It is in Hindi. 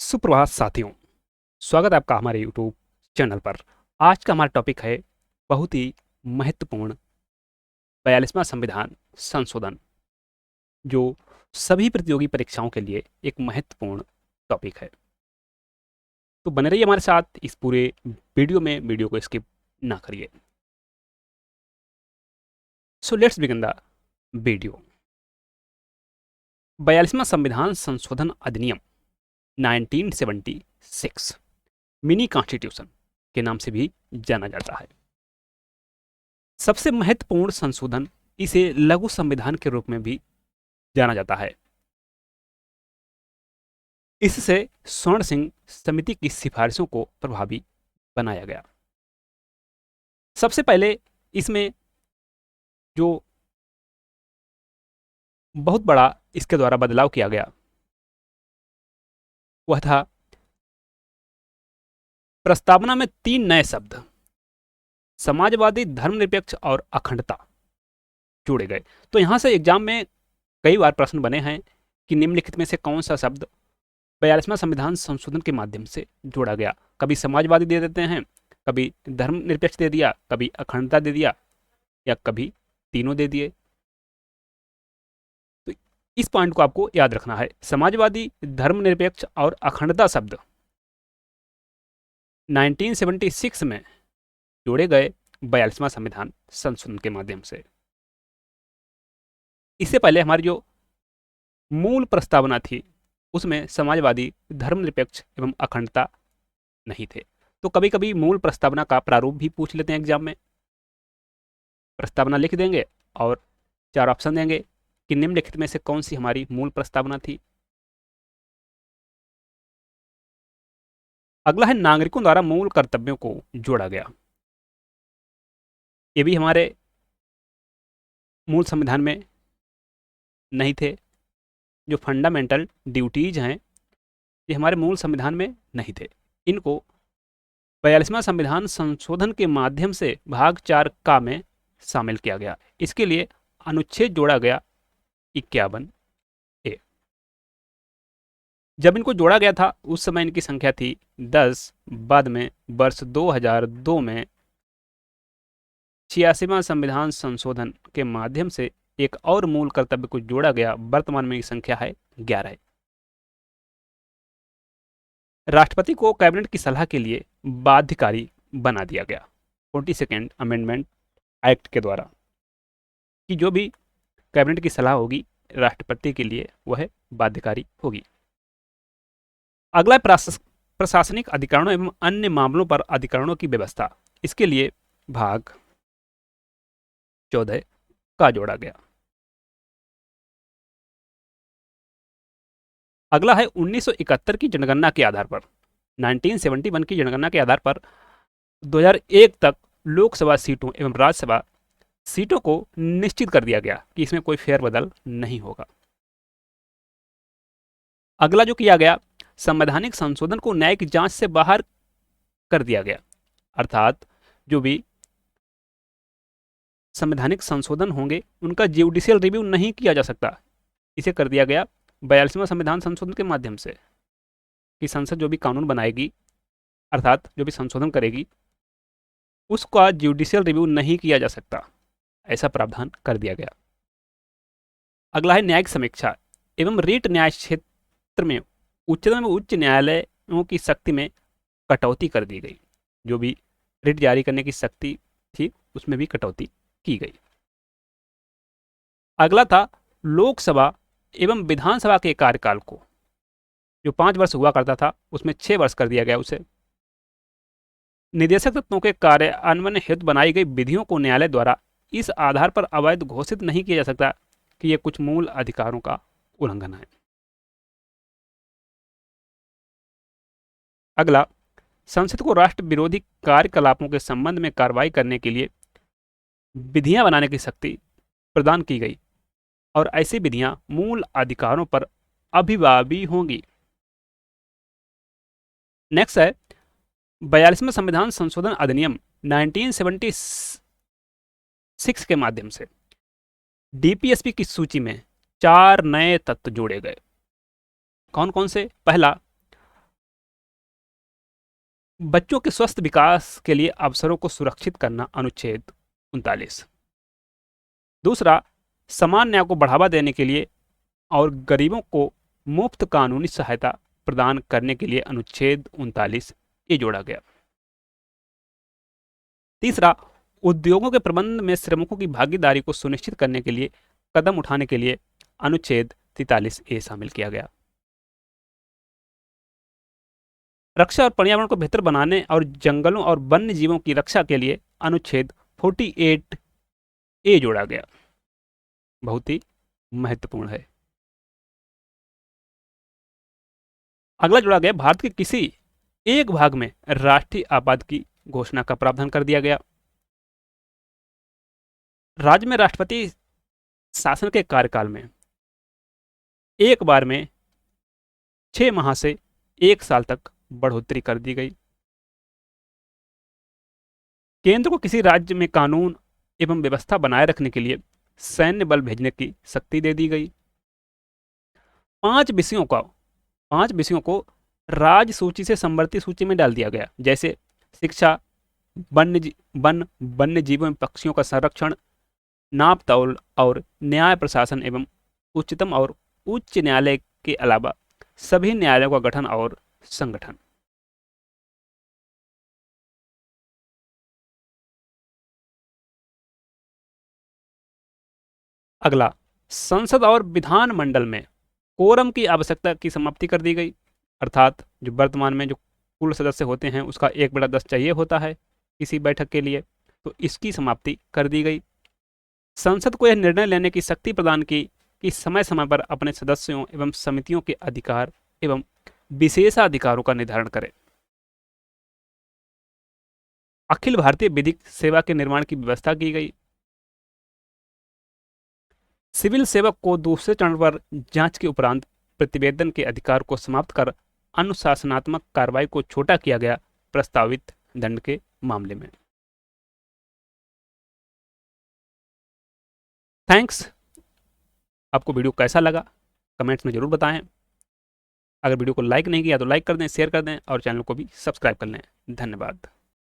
सुप्रभात साथियों, स्वागत है आपका हमारे यूट्यूब चैनल पर। आज का हमारा टॉपिक है बहुत ही महत्वपूर्ण 42वां संविधान संशोधन, जो सभी प्रतियोगी परीक्षाओं के लिए एक महत्वपूर्ण टॉपिक है। तो बने रहिए हमारे साथ इस पूरे वीडियो को स्किप ना करिए। So let's begin the video. 42वां संविधान संशोधन अधिनियम 1976 मिनी कॉन्स्टिट्यूशन के नाम से भी जाना जाता है। सबसे महत्वपूर्ण संशोधन इसे लघु संविधान के रूप में भी जाना जाता है। इससे स्वर्ण सिंह समिति की सिफारिशों को प्रभावी बनाया गया। सबसे पहले इसमें जो बहुत बड़ा इसके द्वारा बदलाव किया गया वह था प्रस्तावना में 3 नए शब्द समाजवादी, धर्मनिरपेक्ष और अखंडता जोड़े गए। तो यहां से एग्जाम में कई बार प्रश्न बने हैं कि निम्नलिखित में से कौन सा शब्द 42वां संविधान संशोधन के माध्यम से जोड़ा गया। कभी समाजवादी दे देते हैं, कभी धर्मनिरपेक्ष दे दिया, कभी अखंडता दे दिया, या कभी तीनों दे दिए। तो इस पॉइंट को आपको याद रखना है। समाजवादी, धर्मनिरपेक्ष और अखंडता शब्द 1976 में जोड़े गए 42वां संविधान संशोधन के माध्यम से। इससे पहले हमारी जो मूल प्रस्तावना थी उसमें समाजवादी, धर्मनिरपेक्ष एवं अखंडता नहीं थे। तो कभी कभी मूल प्रस्तावना का प्रारूप भी पूछ लेते हैं एग्जाम में। प्रस्तावना लिख देंगे और 4 ऑप्शन देंगे कि निम्नलिखित में से कौन सी हमारी मूल प्रस्तावना थी। अगला है नागरिकों द्वारा मूल कर्तव्यों को जोड़ा गया। ये भी हमारे मूल संविधान में नहीं थे। जो फंडामेंटल ड्यूटीज हैं ये हमारे मूल संविधान में नहीं थे। इनको 42वां संविधान संशोधन के माध्यम से भाग 4 का में शामिल किया गया। इसके लिए अनुच्छेद जोड़ा गया 51A। जब इनको जोड़ा गया था उस समय इनकी संख्या थी 10। बाद में वर्ष 2002 में 86वां संविधान संशोधन के माध्यम से एक और मूल कर्तव्य को जोड़ा गया। वर्तमान में की संख्या है 11। राष्ट्रपति को कैबिनेट की सलाह के लिए बाध्यकारी बना दिया गया 42nd अमेंडमेंट एक्ट के द्वारा, कि जो भी कैबिनेट की सलाह होगी राष्ट्रपति के लिए वह बाध्यकारी होगी। अगला प्रशासनिक अधिकरणों एवं अन्य मामलों पर अधिकरणों की व्यवस्था। इसके लिए भाग 14 का जोड़ा गया। अगला है 1971 की जनगणना के आधार पर 1971 की जनगणना के आधार पर 2001 तक लोकसभा सीटों एवं राज्यसभा सीटों को निश्चित कर दिया गया कि इसमें कोई फेरबदल नहीं होगा। अगला जो किया गया, संवैधानिक संशोधन को न्यायिक जांच से बाहर कर दिया गया। अर्थात जो भी संवैधानिक संशोधन होंगे उनका ज्यूडिशियल रिव्यू नहीं किया जा सकता। इसे कर दिया गया 42वां संविधान संशोधन के माध्यम से कि संसद जो भी कानून बनाएगी अर्थात जो भी संशोधन करेगी उसका ज्यूडिशियल रिव्यू नहीं किया जा सकता, ऐसा प्रावधान कर दिया गया। अगला है न्यायिक समीक्षा एवं रीट न्याय क्षेत्र में उच्चतम एवं उच्च न्यायालयों की शक्ति में कटौती कर दी गई। जो भी रिट जारी करने की शक्ति थी उसमें भी कटौती की गई। अगला था लोकसभा एवं विधानसभा के कार्यकाल को, जो 5 वर्ष हुआ करता था उसमें 6 वर्ष कर दिया गया उसे। निदेशक तत्वों के कार्यान्वयन हेतु बनाई गई विधियों को न्यायालय द्वारा इस आधार पर अवैध घोषित नहीं किया जा सकता कि यह कुछ मूल अधिकारों का उल्लंघन है। अगला, संसद को राष्ट्र विरोधी कार्यकलापों के संबंध में कार्रवाई करने के लिए विधियां बनाने की शक्ति प्रदान की गई और ऐसी विधियां मूल अधिकारों पर अभिभावी होंगी। नेक्स्ट है 42वां संविधान संशोधन अधिनियम 1976 के माध्यम से डीपीएसपी की सूची में 4 नए तत्व जोड़े गए। कौन कौन से? पहला, बच्चों के स्वस्थ विकास के लिए अवसरों को सुरक्षित करना, अनुच्छेद 39। दूसरा, समान न्याय को बढ़ावा देने के लिए और गरीबों को मुफ्त कानूनी सहायता प्रदान करने के लिए, अनुच्छेद 39 ये जोड़ा गया। तीसरा, उद्योगों के प्रबंध में श्रमिकों की भागीदारी को सुनिश्चित करने के लिए कदम उठाने के लिए, अनुच्छेद 43 ए शामिल किया गया। रक्षा और पर्यावरण को बेहतर बनाने और जंगलों और वन्य जीवों की रक्षा के लिए, अनुच्छेद 48 ए जोड़ा गया। बहुत ही महत्वपूर्ण है। अगला जोड़ा गया, भारत के किसी एक भाग में राष्ट्रीय आपात की घोषणा का प्रावधान कर दिया गया। राज्य में राष्ट्रपति शासन के कार्यकाल में एक बार में 6 माह से 1 साल तक बढ़ोतरी कर दी गई। केंद्र को किसी राज्य में कानून एवं व्यवस्था बनाए रखने के लिए सैन्य बल भेजने की शक्ति दे दी गई। 5 विषयों को राज्य सूची से समवर्ती सूची में डाल दिया गया, जैसे शिक्षा, वन्य जीवों एवं पक्षियों का संरक्षण, नाप तौल और न्याय प्रशासन एवं उच्चतम और उच्च न्यायालय के अलावा सभी न्यायालयों का गठन और संगठन। अगला, संसद और विधानमंडल में कोरम की आवश्यकता की समाप्ति कर दी गई, अर्थात जो वर्तमान में जो कुल सदस्य होते हैं उसका 1/10 चाहिए होता है किसी बैठक के लिए, तो इसकी समाप्ति कर दी गई। संसद को यह निर्णय लेने की शक्ति प्रदान की कि समय समय पर अपने सदस्यों एवं समितियों के अधिकार एवं विशेषाधिकारों का निर्धारण करे। अखिल भारतीय विधिक सेवा के निर्माण की व्यवस्था की गई। सिविल सेवक को दूसरे चरण पर जांच के उपरांत प्रतिवेदन के अधिकार को समाप्त कर अनुशासनात्मक कार्रवाई को छोटा किया गया, प्रस्तावित दंड के मामले में। थैंक्स। आपको वीडियो कैसा लगा कमेंट्स में जरूर बताएं। अगर वीडियो को लाइक नहीं किया तो लाइक कर दें, शेयर कर दें और चैनल को भी सब्सक्राइब कर लें। धन्यवाद।